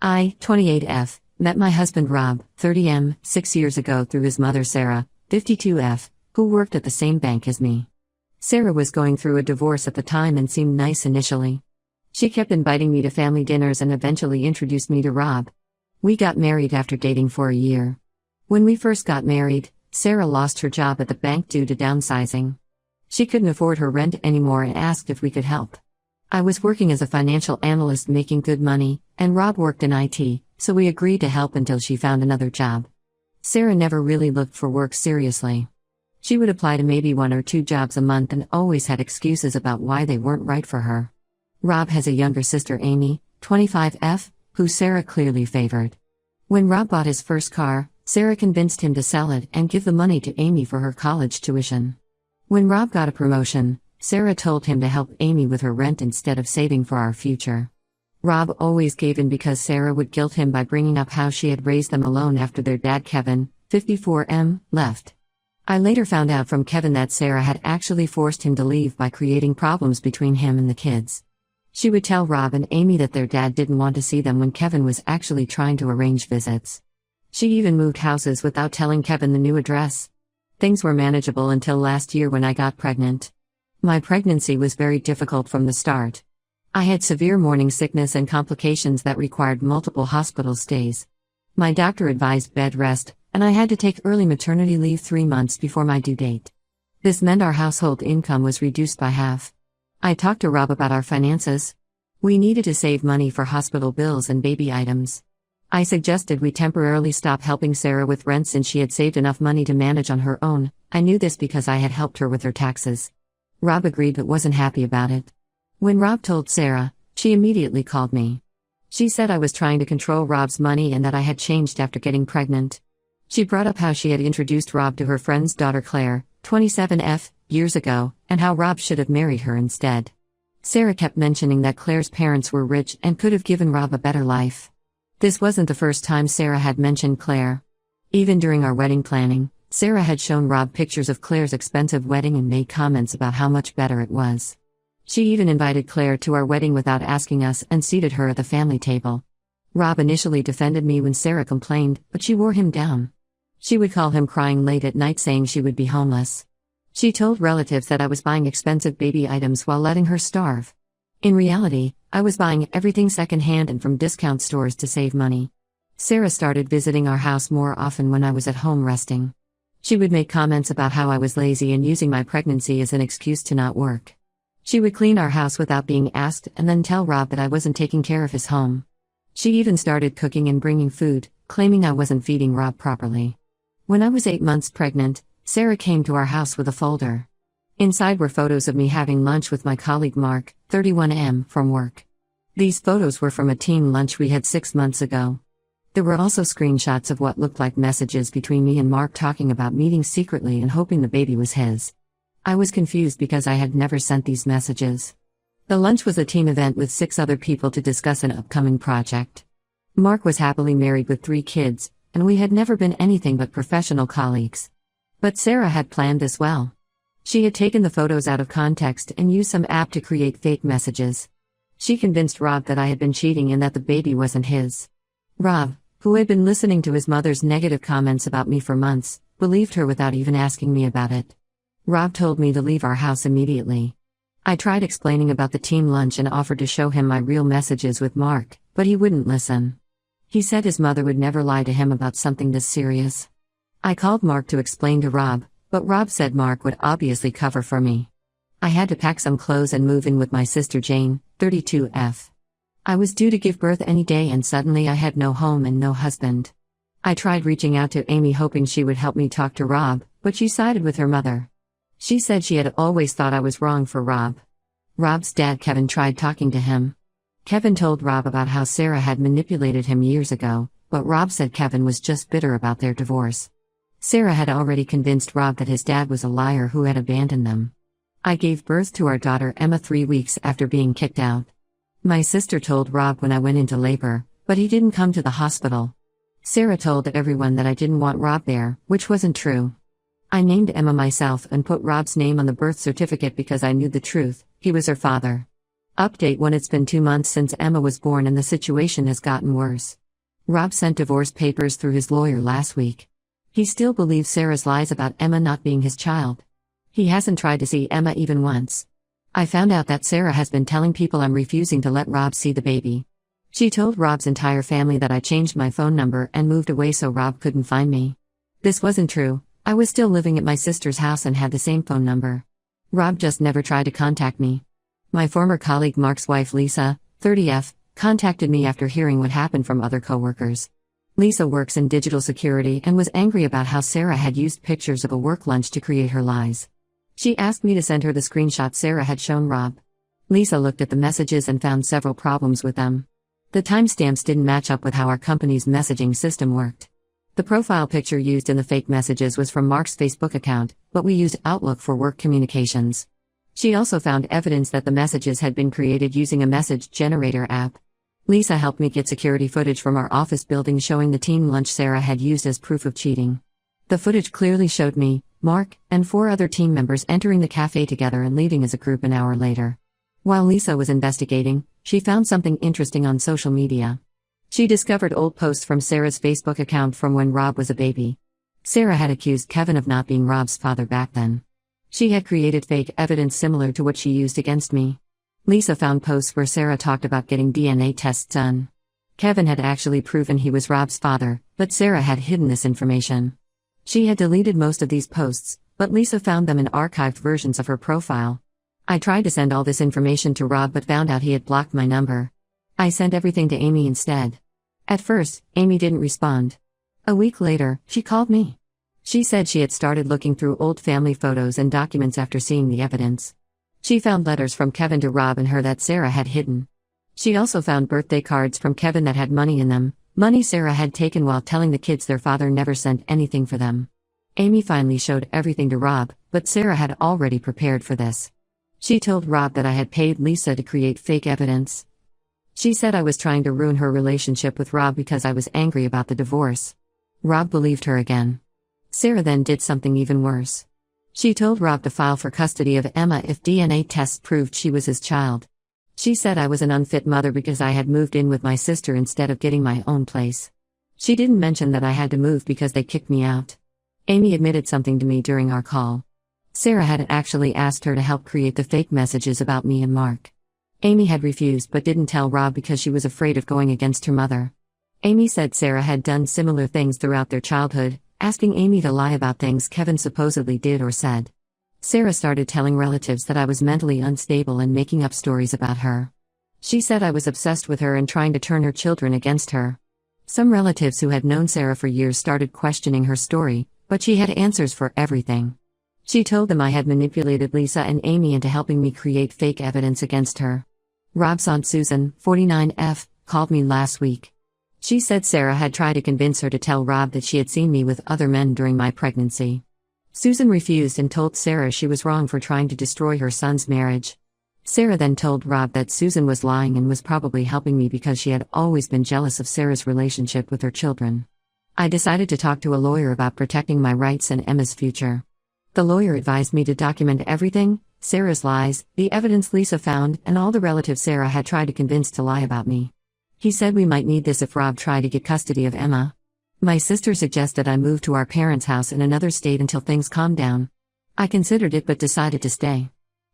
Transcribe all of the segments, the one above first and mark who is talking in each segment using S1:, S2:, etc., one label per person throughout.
S1: I, 28F, met my husband Rob, 30M, 6 years ago through his mother Sarah, 52F, who worked at the same bank as me. Sarah was going through a divorce at the time and seemed nice initially. She kept inviting me to family dinners and eventually introduced me to Rob. We got married after dating for a year. When we first got married, Sarah lost her job at the bank due to downsizing. She couldn't afford her rent anymore and asked if we could help. I was working as a financial analyst making good money, and Rob worked in IT, so we agreed to help until she found another job. Sarah never really looked for work seriously. She would apply to maybe 1 or 2 jobs a month and always had excuses about why they weren't right for her. Rob has a younger sister Amy, 25F, who Sarah clearly favored. When Rob bought his first car, Sarah convinced him to sell it and give the money to Amy for her college tuition. When Rob got a promotion, Sarah told him to help Amy with her rent instead of saving for our future. Rob always gave in because Sarah would guilt him by bringing up how she had raised them alone after their dad Kevin, 54M, left. I later found out from Kevin that Sarah had actually forced him to leave by creating problems between him and the kids. She would tell Rob and Amy that their dad didn't want to see them when Kevin was actually trying to arrange visits. She even moved houses without telling Kevin the new address. Things were manageable until last year when I got pregnant. My pregnancy was very difficult from the start. I had severe morning sickness and complications that required multiple hospital stays. My doctor advised bed rest, and I had to take early maternity leave 3 months before my due date. This meant our household income was reduced by half. I talked to Rob about our finances. We needed to save money for hospital bills and baby items. I suggested we temporarily stop helping Sarah with rent since she had saved enough money to manage on her own. I knew this because I had helped her with her taxes. Rob agreed but wasn't happy about it. When Rob told Sarah, she immediately called me. She said I was trying to control Rob's money and that I had changed after getting pregnant. She brought up how she had introduced Rob to her friend's daughter Claire, 27F, years ago, and how Rob should have married her instead. Sarah kept mentioning that Claire's parents were rich and could have given Rob a better life. This wasn't the first time Sarah had mentioned Claire. Even during our wedding planning, Sarah had shown Rob pictures of Claire's expensive wedding and made comments about how much better it was. She even invited Claire to our wedding without asking us and seated her at the family table. Rob initially defended me when Sarah complained, but she wore him down. She would call him crying late at night saying she would be homeless. She told relatives that I was buying expensive baby items while letting her starve. In reality, I was buying everything secondhand and from discount stores to save money. Sarah started visiting our house more often when I was at home resting. She would make comments about how I was lazy and using my pregnancy as an excuse to not work. She would clean our house without being asked and then tell Rob that I wasn't taking care of his home. She even started cooking and bringing food, claiming I wasn't feeding Rob properly. When I was 8 months pregnant, Sarah came to our house with a folder. Inside were photos of me having lunch with my colleague Mark, 31M, from work. These photos were from a team lunch we had 6 months ago. There were also screenshots of what looked like messages between me and Mark talking about meeting secretly and hoping the baby was his. I was confused because I had never sent these messages. The lunch was a team event with 6 other people to discuss an upcoming project. Mark was happily married with 3 kids, and we had never been anything but professional colleagues. But Sarah had planned this well. She had taken the photos out of context and used some app to create fake messages. She convinced Rob that I had been cheating and that the baby wasn't his. Rob, who had been listening to his mother's negative comments about me for months, believed her without even asking me about it. Rob told me to leave our house immediately. I tried explaining about the team lunch and offered to show him my real messages with Mark, but he wouldn't listen. He said his mother would never lie to him about something this serious. I called Mark to explain to Rob, but Rob said Mark would obviously cover for me. I had to pack some clothes and move in with my sister Jane, 32F. I was due to give birth any day and suddenly I had no home and no husband. I tried reaching out to Amy hoping she would help me talk to Rob, but she sided with her mother. She said she had always thought I was wrong for Rob. Rob's dad Kevin tried talking to him. Kevin told Rob about how Sarah had manipulated him years ago, but Rob said Kevin was just bitter about their divorce. Sarah had already convinced Rob that his dad was a liar who had abandoned them. I gave birth to our daughter Emma 3 weeks after being kicked out. My sister told Rob when I went into labor, but he didn't come to the hospital. Sarah told everyone that I didn't want Rob there, which wasn't true. I named Emma myself and put Rob's name on the birth certificate because I knew the truth, he was her father. Update 1. It's been 2 months since Emma was born and the situation has gotten worse. Rob sent divorce papers through his lawyer last week. He still believes Sarah's lies about Emma not being his child. He hasn't tried to see Emma even once. I found out that Sarah has been telling people I'm refusing to let Rob see the baby. She told Rob's entire family that I changed my phone number and moved away so Rob couldn't find me. This wasn't true. I was still living at my sister's house and had the same phone number. Rob just never tried to contact me. My former colleague Mark's wife Lisa, 30F, contacted me after hearing what happened from other coworkers. Lisa works in digital security and was angry about how Sarah had used pictures of a work lunch to create her lies. She asked me to send her the screenshot Sarah had shown Rob. Lisa looked at the messages and found several problems with them. The timestamps didn't match up with how our company's messaging system worked. The profile picture used in the fake messages was from Mark's Facebook account, but we used Outlook for work communications. She also found evidence that the messages had been created using a message generator app. Lisa helped me get security footage from our office building showing the team lunch Sarah had used as proof of cheating. The footage clearly showed me, Mark, and 4 other team members entering the cafe together and leaving as a group an hour later. While Lisa was investigating, she found something interesting on social media. She discovered old posts from Sarah's Facebook account from when Rob was a baby. Sarah had accused Kevin of not being Rob's father back then. She had created fake evidence similar to what she used against me. Lisa found posts where Sarah talked about getting DNA tests done. Kevin had actually proven he was Rob's father, but Sarah had hidden this information. She had deleted most of these posts, but Lisa found them in archived versions of her profile. I tried to send all this information to Rob but found out he had blocked my number. I sent everything to Amy instead. At first, Amy didn't respond. A week later, she called me. She said she had started looking through old family photos and documents after seeing the evidence. She found letters from Kevin to Rob and her that Sarah had hidden. She also found birthday cards from Kevin that had money in them, money Sarah had taken while telling the kids their father never sent anything for them. Amy finally showed everything to Rob, but Sarah had already prepared for this. She told Rob that I had paid Lisa to create fake evidence. She said I was trying to ruin her relationship with Rob because I was angry about the divorce. Rob believed her again. Sarah then did something even worse. She told Rob to file for custody of Emma if DNA tests proved she was his child. She said I was an unfit mother because I had moved in with my sister instead of getting my own place. She didn't mention that I had to move because they kicked me out. Amy admitted something to me during our call. Sarah had actually asked her to help create the fake messages about me and Mark. Amy had refused but didn't tell Rob because she was afraid of going against her mother. Amy said Sarah had done similar things throughout their childhood, asking Amy to lie about things Kevin supposedly did or said. Sarah started telling relatives that I was mentally unstable and making up stories about her. She said I was obsessed with her and trying to turn her children against her. Some relatives who had known Sarah for years started questioning her story, but she had answers for everything. She told them I had manipulated Lisa and Amy into helping me create fake evidence against her. Rob's aunt Susan, 49F, called me last week. She said Sarah had tried to convince her to tell Rob that she had seen me with other men during my pregnancy. Susan refused and told Sarah she was wrong for trying to destroy her son's marriage. Sarah then told Rob that Susan was lying and was probably helping me because she had always been jealous of Sarah's relationship with her children. I decided to talk to a lawyer about protecting my rights and Emma's future. The lawyer advised me to document everything, Sarah's lies, the evidence Lisa found, and all the relatives Sarah had tried to convince to lie about me. He said we might need this if Rob tried to get custody of Emma. My sister suggested I move to our parents' house in another state until things calmed down. I considered it but decided to stay.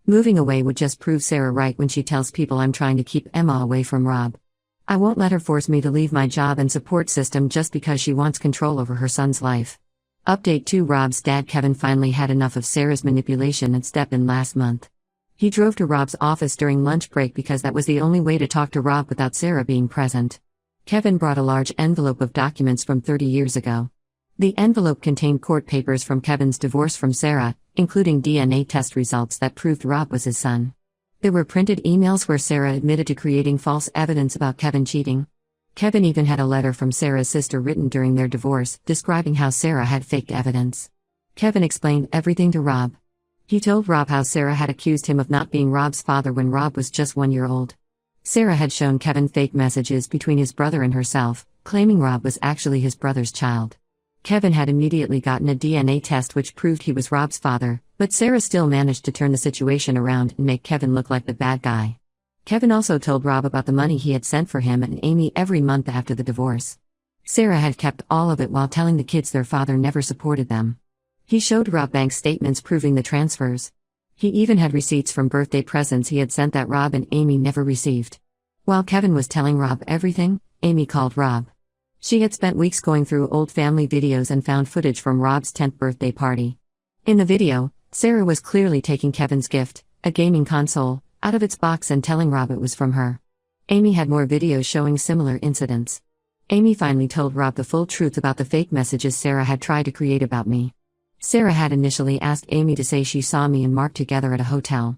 S1: Moving away would just prove Sarah right when she tells people I'm trying to keep Emma away from Rob. I won't let her force me to leave my job and support system just because she wants control over her son's life. Update 2. Rob's dad Kevin finally had enough of Sarah's manipulation and stepped in last month. He drove to Rob's office during lunch break because that was the only way to talk to Rob without Sarah being present. Kevin brought a large envelope of documents from 30 years ago. The envelope contained court papers from Kevin's divorce from Sarah, including DNA test results that proved Rob was his son. There were printed emails where Sarah admitted to creating false evidence about Kevin cheating. Kevin even had a letter from Sarah's sister written during their divorce, describing how Sarah had faked evidence. Kevin explained everything to Rob. He told Rob how Sarah had accused him of not being Rob's father when Rob was just 1 year old. Sarah had shown Kevin fake messages between his brother and herself, claiming Rob was actually his brother's child. Kevin had immediately gotten a DNA test which proved he was Rob's father, but Sarah still managed to turn the situation around and make Kevin look like the bad guy. Kevin also told Rob about the money he had sent for him and Amy every month after the divorce. Sarah had kept all of it while telling the kids their father never supported them. He showed Rob bank statements proving the transfers. He even had receipts from birthday presents he had sent that Rob and Amy never received. While Kevin was telling Rob everything, Amy called Rob. She had spent weeks going through old family videos and found footage from Rob's 10th birthday party. In the video, Sarah was clearly taking Kevin's gift, a gaming console, out of its box and telling Rob it was from her. Amy had more videos showing similar incidents. Amy finally told Rob the full truth about the fake messages Sarah had tried to create about me. Sarah had initially asked Amy to say she saw me and Mark together at a hotel.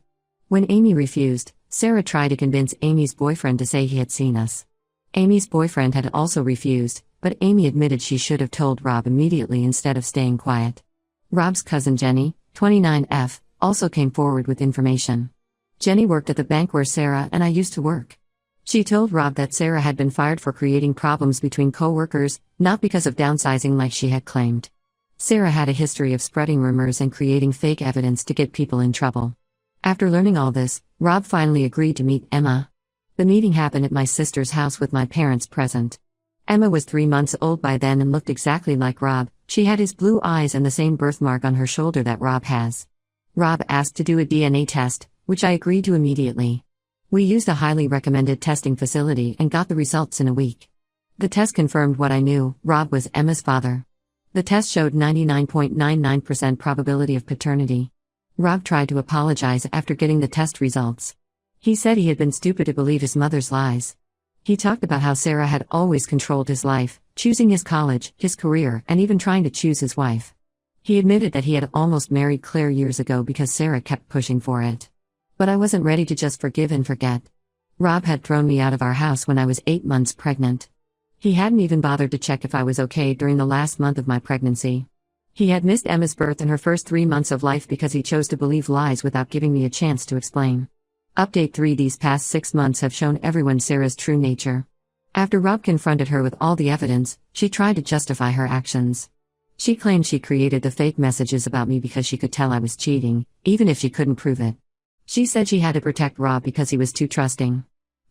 S1: When Amy refused, Sarah tried to convince Amy's boyfriend to say he had seen us. Amy's boyfriend had also refused, but Amy admitted she should have told Rob immediately instead of staying quiet. Rob's cousin Jenny, 29F, also came forward with information. Jenny worked at the bank where Sarah and I used to work. She told Rob that Sarah had been fired for creating problems between co-workers, not because of downsizing like she had claimed. Sarah had a history of spreading rumors and creating fake evidence to get people in trouble. After learning all this, Rob finally agreed to meet Emma. The meeting happened at my sister's house with my parents present. Emma was 3 months old by then and looked exactly like Rob. She had his blue eyes and the same birthmark on her shoulder that Rob has. Rob asked to do a DNA test, which I agreed to immediately. We used a highly recommended testing facility and got the results in a week. The test confirmed what I knew: Rob was Emma's father. The test showed 99.99% probability of paternity. Rob tried to apologize after getting the test results. He said he had been stupid to believe his mother's lies. He talked about how Sarah had always controlled his life, choosing his college, his career, and even trying to choose his wife. He admitted that he had almost married Claire years ago because Sarah kept pushing for it. But I wasn't ready to just forgive and forget. Rob had thrown me out of our house when I was 8 months pregnant. He hadn't even bothered to check if I was okay during the last month of my pregnancy. He had missed Emma's birth and her first 3 months of life because he chose to believe lies without giving me a chance to explain. Update 3: These past 6 months have shown everyone Sarah's true nature. After Rob confronted her with all the evidence, she tried to justify her actions. She claimed she created the fake messages about me because she could tell I was cheating, even if she couldn't prove it. She said she had to protect Rob because he was too trusting.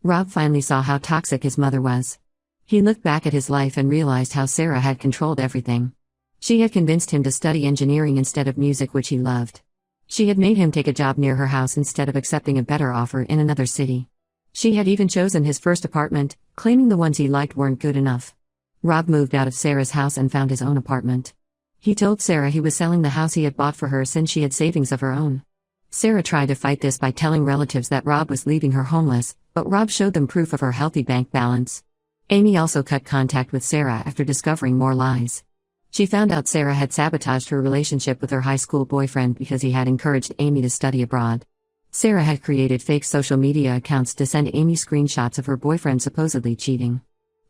S1: Rob finally saw how toxic his mother was. He looked back at his life and realized how Sarah had controlled everything. She had convinced him to study engineering instead of music, which he loved. She had made him take a job near her house instead of accepting a better offer in another city. She had even chosen his first apartment, claiming the ones he liked weren't good enough. Rob moved out of Sarah's house and found his own apartment. He told Sarah he was selling the house he had bought for her since she had savings of her own. Sarah tried to fight this by telling relatives that Rob was leaving her homeless, but Rob showed them proof of her healthy bank balance. Amy also cut contact with Sarah after discovering more lies. She found out Sarah had sabotaged her relationship with her high school boyfriend because he had encouraged Amy to study abroad. Sarah had created fake social media accounts to send Amy screenshots of her boyfriend supposedly cheating.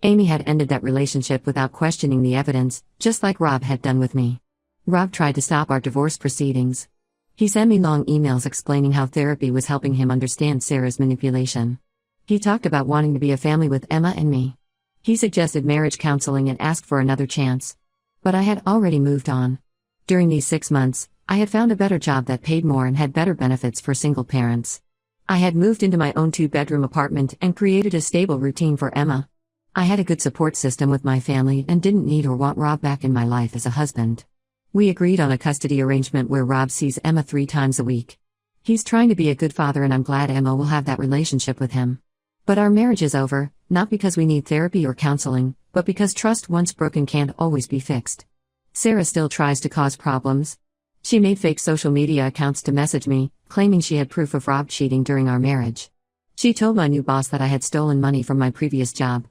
S1: Amy had ended that relationship without questioning the evidence, just like Rob had done with me. Rob tried to stop our divorce proceedings. He sent me long emails explaining how therapy was helping him understand Sarah's manipulation. He talked about wanting to be a family with Emma and me. He suggested marriage counseling and asked for another chance. But I had already moved on. During these 6 months, I had found a better job that paid more and had better benefits for single parents. I had moved into my own 2-bedroom apartment and created a stable routine for Emma. I had a good support system with my family and didn't need or want Rob back in my life as a husband. We agreed on a custody arrangement where Rob sees Emma 3 times a week. He's trying to be a good father and I'm glad Emma will have that relationship with him. But our marriage is over, not because we need therapy or counseling, but because trust once broken can't always be fixed. Sarah still tries to cause problems. She made fake social media accounts to message me, claiming she had proof of Rob cheating during our marriage. She told my new boss that I had stolen money from my previous job.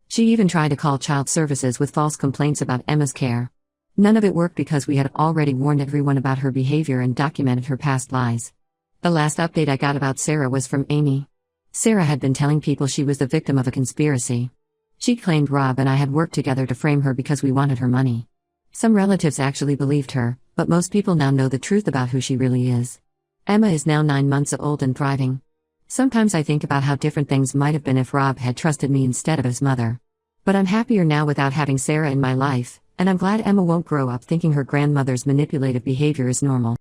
S1: She even tried to call child services with false complaints about Emma's care. None of it worked because we had already warned everyone about her behavior and documented her past lies. The last update I got about Sarah was from Amy. Sarah had been telling people she was the victim of a conspiracy. She claimed Rob and I had worked together to frame her because we wanted her money. Some relatives actually believed her, but most people now know the truth about who she really is. Emma is now 9 months old and thriving. Sometimes I think about how different things might have been if Rob had trusted me instead of his mother. But I'm happier now without having Sarah in my life, and I'm glad Emma won't grow up thinking her grandmother's manipulative behavior is normal.